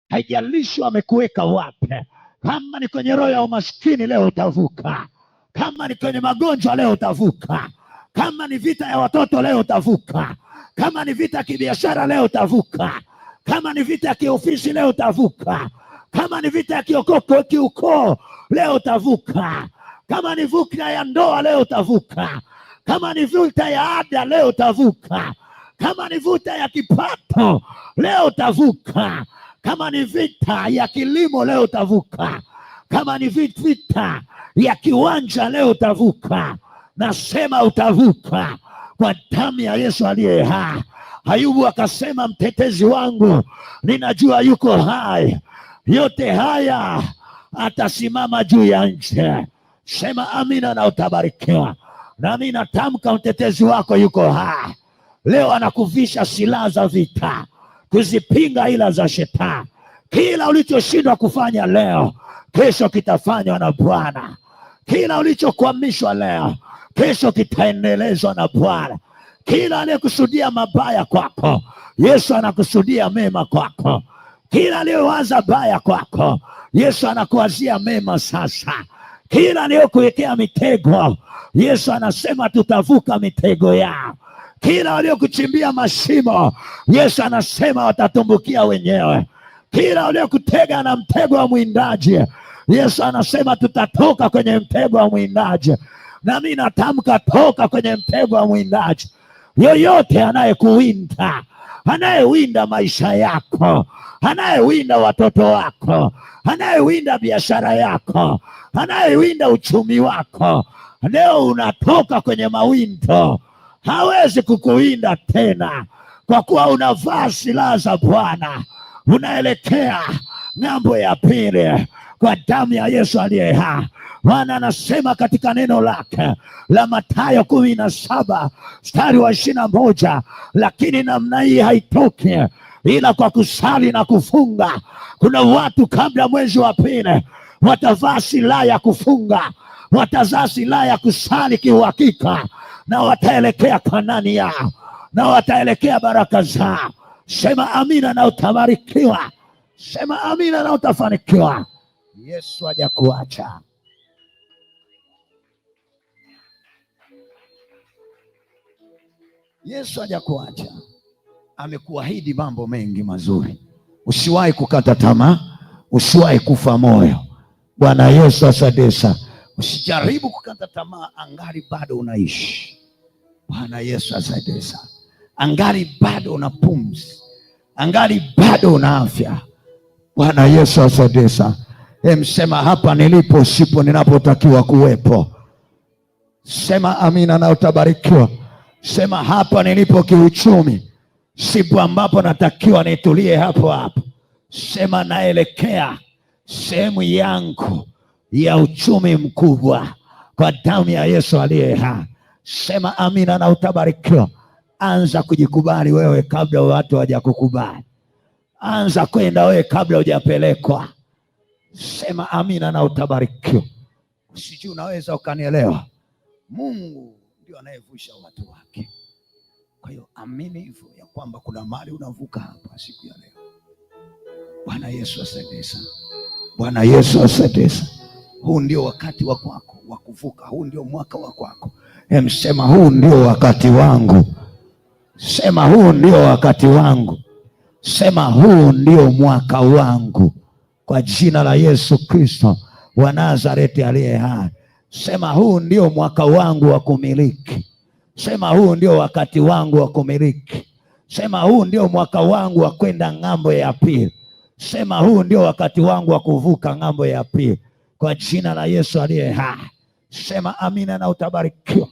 Haijalishi amekuweka wapi. Kama ni kwenye roho ya umaskini, leo utavuka. Kama ni kwenye magonjwa, leo utavuka. Kama ni vita ya watoto, leo utavuka. Kama ni vita ya kibiashara, leo utavuka. Kama ni vita ya kiofisi, leo utavuka. Kama ni vita ya kiukoo, leo utavuka. Kama ni vita ya ndoa, leo utavuka. Kama ni vita ya ada, leo utavuka. Kama ni vita ya kipato, leo utavuka. Kama ni vita ya kilimo, leo utavuka. Kama ni vita ya kiwanja, leo utavuka. Nasema utavuka kwa damu ya Yesu aliye hai. Ayubu akasema, mtetezi wangu ninajua yuko hai, yote haya atasimama juu ya nchi. Sema amina na utabarikiwa. Nami natamka mtetezi wako yuko hai. Leo anakuvisha silaha za vita kuzipinga ila za shetani. Kila ulichoshindwa kufanya leo, kesho kitafanywa na Bwana. Kila ulichokwamishwa leo, kesho kitaendelezwa na Bwana. Kila aliyekusudia mabaya kwako, Yesu anakusudia mema kwako. Kila aliyewaza baya kwako, Yesu anakuwazia mema sasa. Kila aliyekuwekea mitego, Yesu anasema tutavuka mitego yao. Kila waliokuchimbia mashimo, Yesu anasema watatumbukia wenyewe. Kila waliokutega na mtego wa mwindaji, Yesu anasema tutatoka kwenye mtego wa mwindaji. Na mimi natamka toka kwenye mtego wa mwindaji. Yoyote anayekuwinda, anayewinda maisha yako, anayewinda watoto wako, anayewinda biashara yako, anayewinda uchumi wako, leo unatoka kwenye mawindo. Hawezi kukuwinda tena, kwa kuwa unavaa silaha za Bwana. Unaelekea ng'ambo ya pili kwa damu ya Yesu aliye hai. Bwana anasema katika neno lake la Mathayo 17 mstari wa 21, lakini namna hii haitoki ila kwa kusali na kufunga. Kuna watu kabla mwezi wa pili watavaa silaha ya kufunga, watavaa silaha ya kusali kiuhakika, na wataelekea Kanaani yao, na wataelekea baraka zao. Sema amina na utabarikiwa. Sema amina na utafanikiwa. Yesu hajakuacha. Yesu hajakuacha. Amekuahidi mambo mengi mazuri. Usiwahi kukata tamaa, usiwahi kufa moyo. Bwana Yesu asadesa. Usijaribu kukata tamaa angali bado unaishi. Bwana Yesu asadesa. Angali bado una pumzi, angali bado una afya. Bwana Yesu asadesa. Sema hapa nilipo sipo ninapotakiwa kuwepo. Sema amina na utabarikiwa. Sema hapa nilipo kiuchumi sipo ambapo natakiwa nitulie hapo hapo. Sema naelekea sehemu yangu ya uchumi mkubwa kwa damu ya Yesu aliye hai. Sema amina na utabarikiwa. Anza kujikubali wewe kabla watu hawajakukubali. Anza kwenda wewe kabla hujapelekwa. Sema amina na utabarikiwa. Usijui unaweza ukanielewa. Mungu ndio anayevusha watu wake. Kwa hiyo amini hivyo ya kwamba kuna mahali unavuka hapa siku ya leo. Bwana Yesu asante sana. Bwana Yesu asante sana. Huu ndio wakati wa kwako wa kuvuka. Huu ndio mwaka wa kwako. Sema huu ndio wakati wangu. Sema huu ndio wakati wangu. Sema huu ndio mwaka wangu. Kwa jina la Yesu Kristo wa Nazareti aliye hai. Sema huu ndio mwaka wangu wa kumiliki. Sema huu ndio wakati wangu wa kumiliki. Sema huu ndio mwaka wangu wa kwenda ng'ambo ya pili. Sema huu ndio wakati wangu wa kuvuka ng'ambo ya pili. kwa jina la Yesu aliye hai. Sema amina na utabarikiwa.